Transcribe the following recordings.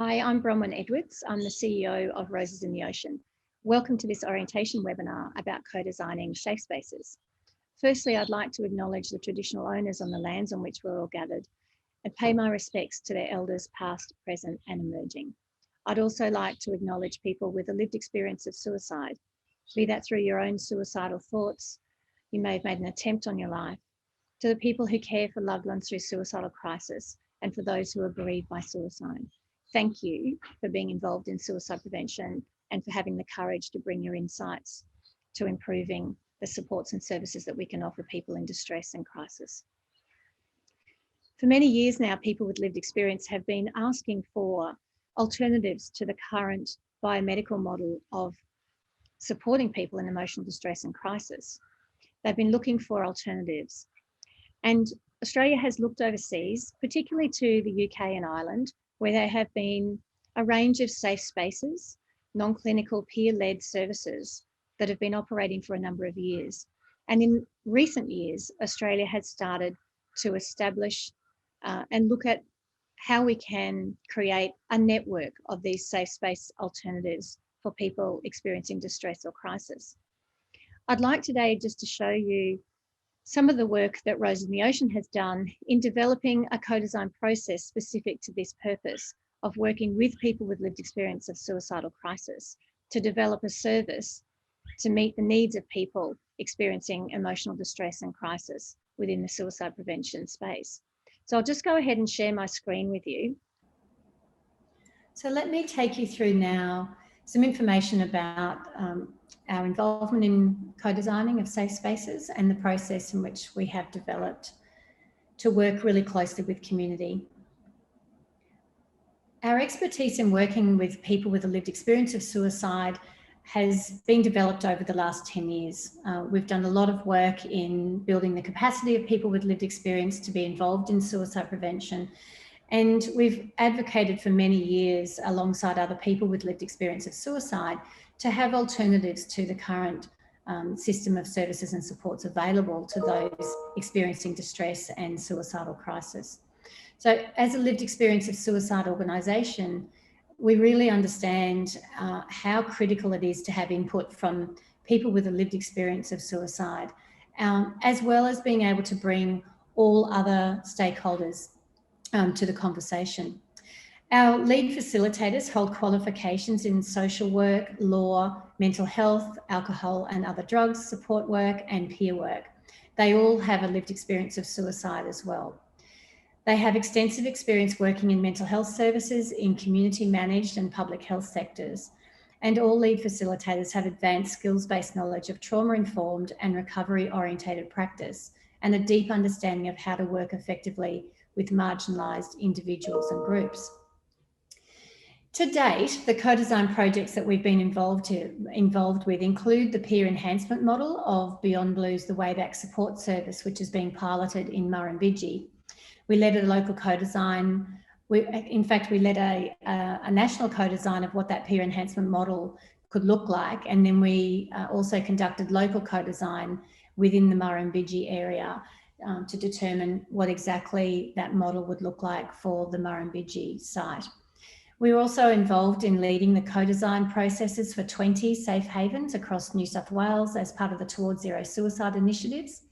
Hi, I'm Bronwen Edwards. I'm the CEO of Roses in the Ocean. Welcome to this orientation webinar about co-designing safe spaces. Firstly, I'd like to acknowledge the traditional owners on the lands on which we're all gathered and pay my respects to their elders past, present and emerging. I'd also like to acknowledge people with a lived experience of suicide, be that through your own suicidal thoughts, you may have made an attempt on your life, to the people who care for loved ones through suicidal crisis and for those who are bereaved by suicide. Thank you for being involved in suicide prevention and for having the courage to bring your insights to improving the supports and services that we can offer people in distress and crisis. For many years now, people with lived experience have been asking for alternatives to the current biomedical model of supporting people in emotional distress and crisis. They've been looking for alternatives. And Australia has looked overseas, particularly to the UK and Ireland, where there have been a range of safe spaces, non-clinical peer-led services that have been operating for a number of years. And in recent years, Australia has started to establish and look at how we can create a network of these safe space alternatives for people experiencing distress or crisis. I'd like today just to show you some of the work that Roses in the Ocean has done in developing a co-design process specific to this purpose of working with people with lived experience of suicidal crisis to develop a service to meet the needs of people experiencing emotional distress and crisis within the suicide prevention space. So I'll just go ahead and share my screen with you. So let me take you through now some information about our involvement in co-designing of safe spaces and the process in which we have developed to work really closely with community. Our expertise in working with people with a lived experience of suicide has been developed over the last 10 years. We've done a lot of work in building the capacity of people with lived experience to be involved in suicide prevention. And we've advocated for many years alongside other people with lived experience of suicide to have alternatives to the current system of services and supports available to those experiencing distress and suicidal crisis. So as a lived experience of suicide organisation, we really understand how critical it is to have input from people with a lived experience of suicide, as well as being able to bring all other stakeholders to the conversation. Our lead facilitators hold qualifications in social work, law, mental health, alcohol and other drugs, support work and peer work. They all have a lived experience of suicide as well. They have extensive experience working in mental health services, in community managed and public health sectors. And all lead facilitators have advanced skills-based knowledge of trauma-informed and recovery-orientated practice and a deep understanding of how to work effectively with marginalised individuals and groups. To date, the co-design projects that we've been involved with include the peer enhancement model of Beyond Blue's The Way Back support service, which is being piloted in Murrumbidgee. We led a local co-design. In fact, we led a national co-design of what that peer enhancement model could look like. And then we also conducted local co-design within the Murrumbidgee area to determine what exactly that model would look like for the Murrumbidgee site. We were also involved in leading the co-design processes for 20 safe havens across New South Wales as part of the Towards Zero Suicide initiatives.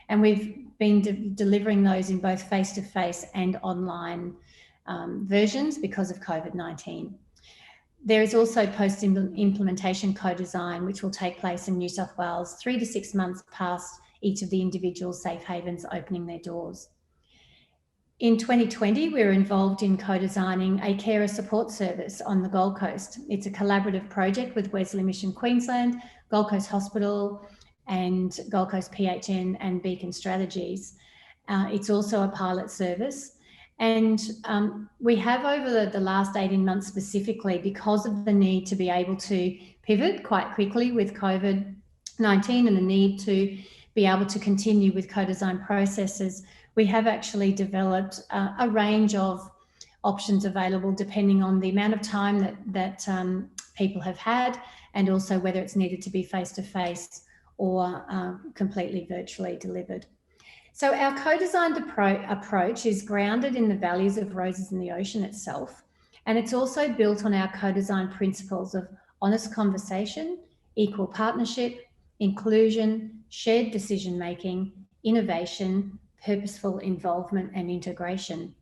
And we've been delivering those in both face-to-face and online versions because of COVID-19. There is also post-implementation co-design, which will take place in New South Wales 3 to 6 months past each of the individual safe havens opening their doors. In 2020, we were involved in co-designing a carer support service on the Gold Coast. It's a collaborative project with Wesley Mission Queensland, Gold Coast Hospital and Gold Coast PHN and Beacon Strategies. It's also a pilot service. And we have over the last 18 months specifically, because of the need to be able to pivot quite quickly with COVID-19 and the need to be able to continue with co-design processes, we have actually developed a range of options available depending on the amount of time that people have had and also whether it's needed to be face-to-face or completely virtually delivered. So our co-designed approach is grounded in the values of Roses in the Ocean itself And it's also built on our co-design principles of honest conversation, equal partnership, inclusion, shared decision-making, innovation, purposeful involvement and integration.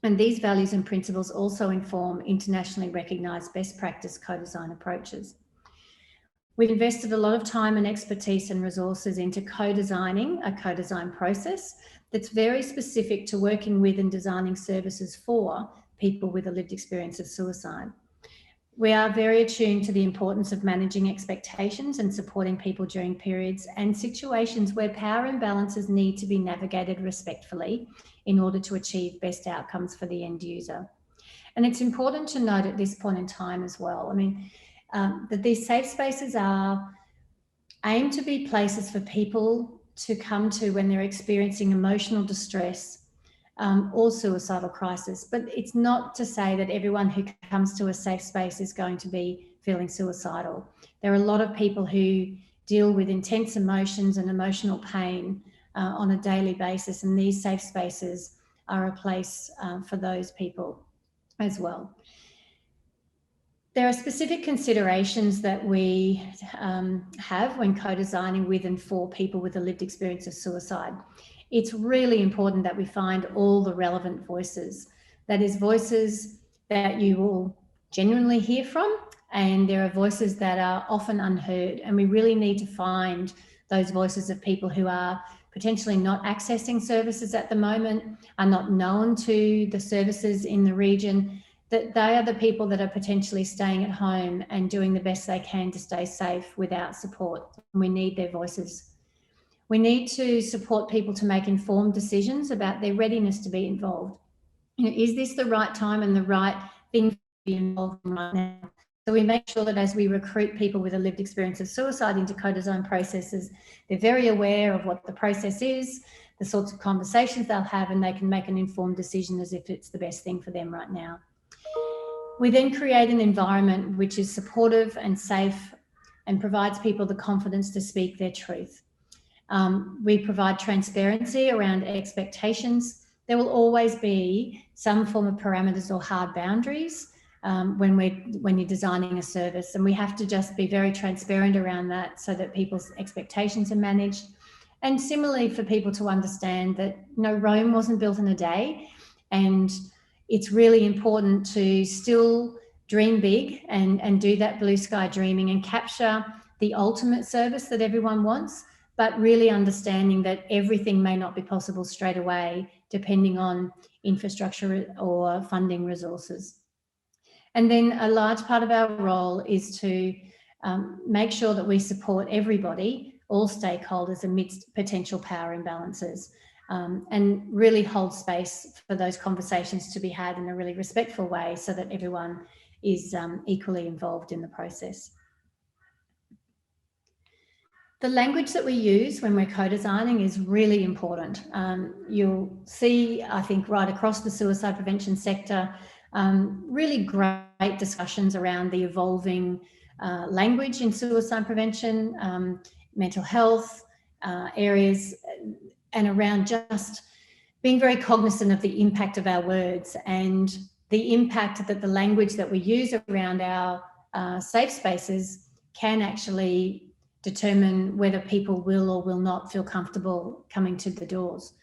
And these values and principles also inform internationally recognised best practice co-design approaches. We've invested a lot of time and expertise and resources into co-designing a co-design process that's very specific to working with and designing services for people with a lived experience of suicide. We are very attuned to the importance of managing expectations and supporting people during periods and situations where power imbalances need to be navigated respectfully in order to achieve best outcomes for the end user. And it's important to note at this point in time as well, that these safe spaces are aimed to be places for people to come to when they're experiencing emotional distress or suicidal crisis. But it's not to say that everyone who comes to a safe space is going to be feeling suicidal. There are a lot of people who deal with intense emotions and emotional pain on a daily basis, and these safe spaces are a place for those people as well. There are specific considerations that we have when co-designing with and for people with a lived experience of suicide. It's really important that we find all the relevant voices. That is, voices that you will genuinely hear from, and there are voices that are often unheard. And we really need to find those voices of people who are potentially not accessing services at the moment, are not known to the services in the region, that they are the people that are potentially staying at home and doing the best they can to stay safe without support. We need their voices. We need to support people to make informed decisions about their readiness to be involved. Is this the right time and the right thing to be involved in right now? So we make sure that as we recruit people with a lived experience of suicide into co-design processes, they're very aware of what the process is, the sorts of conversations they'll have, and they can make an informed decision as if it's the best thing for them right now. We then create an environment which is supportive and safe and provides people the confidence to speak their truth. We provide transparency around expectations. There will always be some form of parameters or hard boundaries when you're designing a service, and we have to just be very transparent around that so that people's expectations are managed. And similarly, for people to understand that Rome wasn't built in a day, and it's really important to still dream big and do that blue sky dreaming and capture the ultimate service that everyone wants, but really understanding that everything may not be possible straight away, depending on infrastructure or funding resources. And then a large part of our role is to make sure that we support everybody, all stakeholders, amidst potential power imbalances, and really hold space for those conversations to be had in a really respectful way so that everyone is equally involved in the process. The language that we use when we're co-designing is really important. You'll see, I think, right across the suicide prevention sector, really great discussions around the evolving language in suicide prevention, mental health areas, and around just being very cognizant of the impact of our words and the impact that the language that we use around our safe spaces can actually determine whether people will or will not feel comfortable coming to the doors.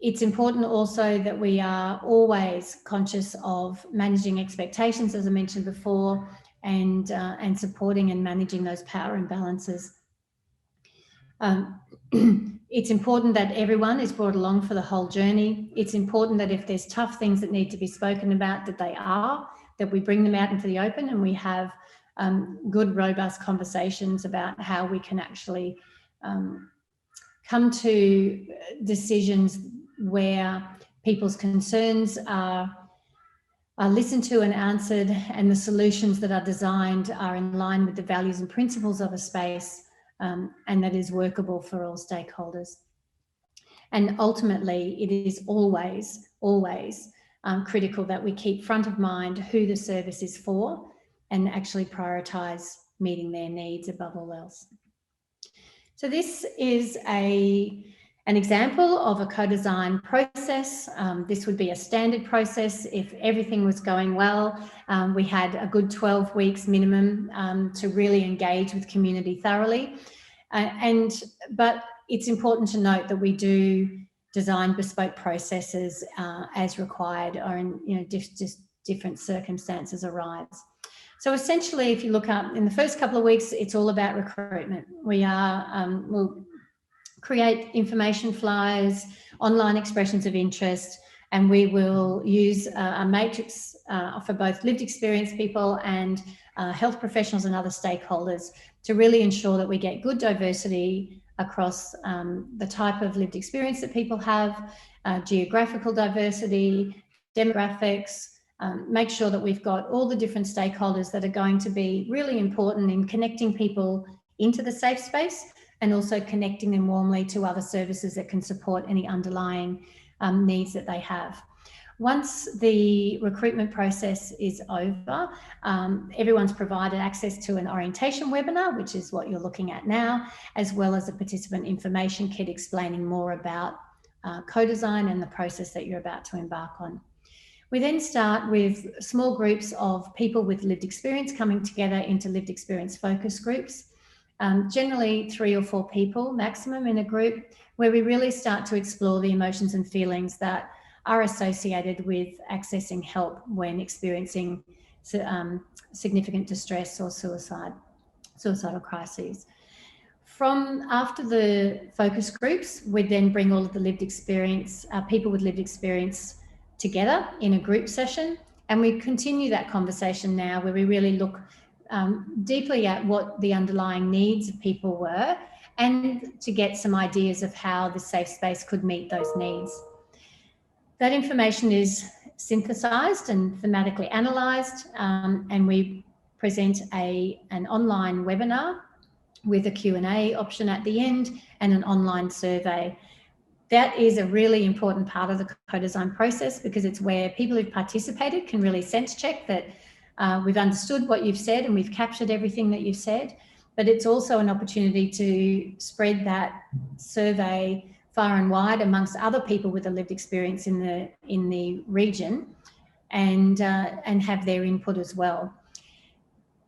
It's important also that we are always conscious of managing expectations, as I mentioned before, and supporting and managing those power imbalances. It's important that everyone is brought along for the whole journey. It's important that if there's tough things that need to be spoken about, that we bring them out into the open and we have good, robust conversations about how we can actually come to decisions where people's concerns are listened to and answered, and the solutions that are designed are in line with the values and principles of a space, and that is workable for all stakeholders. And ultimately, it is always critical that we keep front of mind who the service is for and actually prioritise meeting their needs above all else. So this is a An example of a co-design process, this would be a standard process if everything was going well. We had a good 12 weeks minimum to really engage with community thoroughly. But it's important to note that we do design bespoke processes as required, or in just different circumstances arise. So essentially, if you look up in the first couple of weeks, it's all about recruitment. We'll create information flyers, online expressions of interest, and we will use a matrix for both lived experience people and health professionals and other stakeholders to really ensure that we get good diversity across the type of lived experience that people have, geographical diversity, demographics, make sure that we've got all the different stakeholders that are going to be really important in connecting people into the safe space, and also connecting them warmly to other services that can support any underlying needs that they have. Once the recruitment process is over, everyone's provided access to an orientation webinar, which is what you're looking at now, as well as a participant information kit explaining more about co-design and the process that you're about to embark on. We then start with small groups of people with lived experience coming together into lived experience focus groups. Generally 3 or 4 people maximum in a group, where we really start to explore the emotions and feelings that are associated with accessing help when experiencing significant distress or suicidal crises. From after the focus groups, we then bring all of the lived experience, people with lived experience together in a group session, and we continue that conversation now where we really look deeply at what the underlying needs of people were, and to get some ideas of how the safe space could meet those needs. That information is synthesised and thematically analysed, and we present an online webinar with a Q&A option at the end and an online survey. That is a really important part of the co-design process, because it's where people who've participated can really sense check that we've understood what you've said and we've captured everything that you've said. But it's also an opportunity to spread that survey far and wide amongst other people with a lived experience in the region, and have their input as well.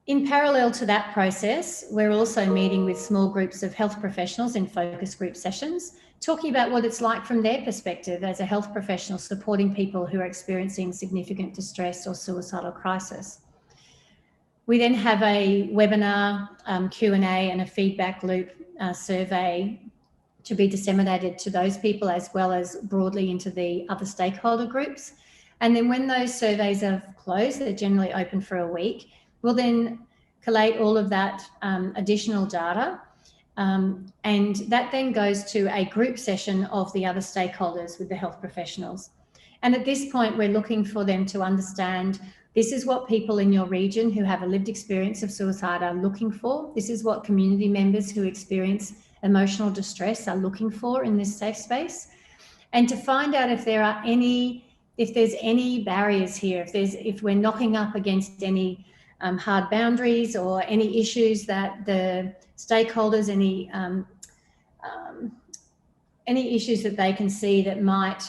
In parallel to that process, we're also meeting with small groups of health professionals in focus group sessions, talking about what it's like from their perspective as a health professional supporting people who are experiencing significant distress or suicidal crisis. We then have a webinar, Q&A, and a feedback loop survey to be disseminated to those people, as well as broadly into the other stakeholder groups. And then when those surveys are closed, they're generally open for a week, we'll then collate all of that additional data, and that then goes to a group session of the other stakeholders with the health professionals. And at this point, we're looking for them to understand, this is what people in your region who have a lived experience of suicide are looking for. This is what community members who experience emotional distress are looking for in this safe space. And to find out if there's any barriers here, if we're knocking up against any hard boundaries or any issues that the stakeholders, any issues that they can see that might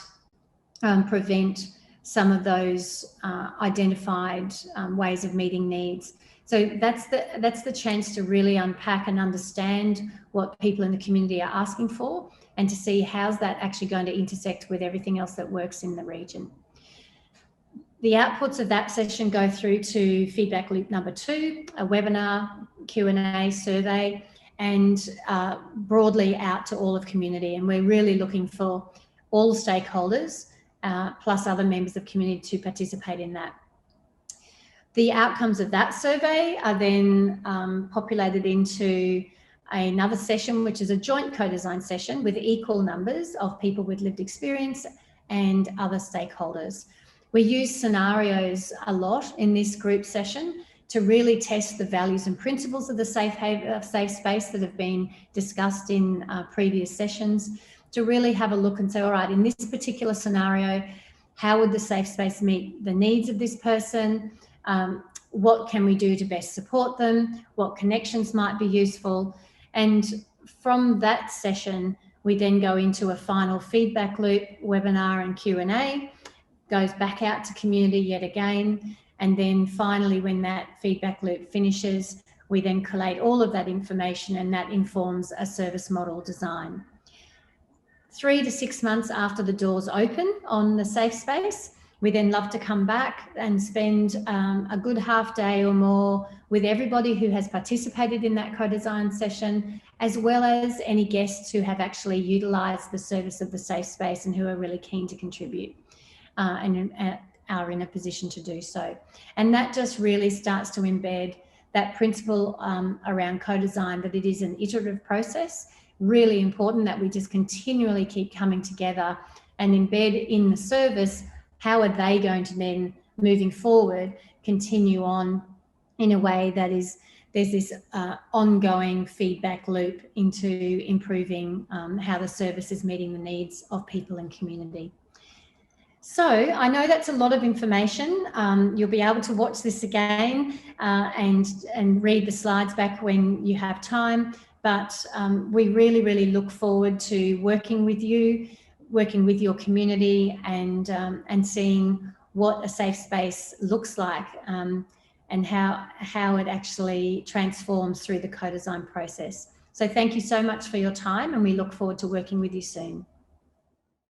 prevent some of those identified ways of meeting needs. So that's the chance to really unpack and understand what people in the community are asking for, and to see how's that actually going to intersect with everything else that works in the region. The outputs of that session go through to feedback loop number 2, a webinar, Q&A, survey, and broadly out to all of community. And we're really looking for all stakeholders, plus other members of community, to participate in that. The outcomes of that survey are then populated into another session, which is a joint co-design session with equal numbers of people with lived experience and other stakeholders. We use scenarios a lot in this group session to really test the values and principles of the safe space that have been discussed in previous sessions, to really have a look and say, all right, in this particular scenario, how would the safe space meet the needs of this person? What can we do to best support them? What connections might be useful? And from that session, We then go into a final feedback loop, webinar and Q&A, goes back out to community yet again. And then finally, when that feedback loop finishes, we then collate all of that information, and that informs a service model design. 3 to 6 months after the doors open on the safe space, we then love to come back and spend a good half day or more with everybody who has participated in that co-design session, as well as any guests who have actually utilised the service of the safe space and who are really keen to contribute and are in a position to do so. And that just really starts to embed that principle around co-design, that it is an iterative process. Really important that we just continually keep coming together and embed in the service how are they going to then, moving forward, continue on in a way that is, there's this ongoing feedback loop into improving how the service is meeting the needs of people and community. So I know that's a lot of information. You'll be able to watch this again and read the slides back when you have time. But we really, really look forward to working with you, working with your community, and seeing what a safe space looks like and how it actually transforms through the co-design process. So thank you so much for your time, and we look forward to working with you soon.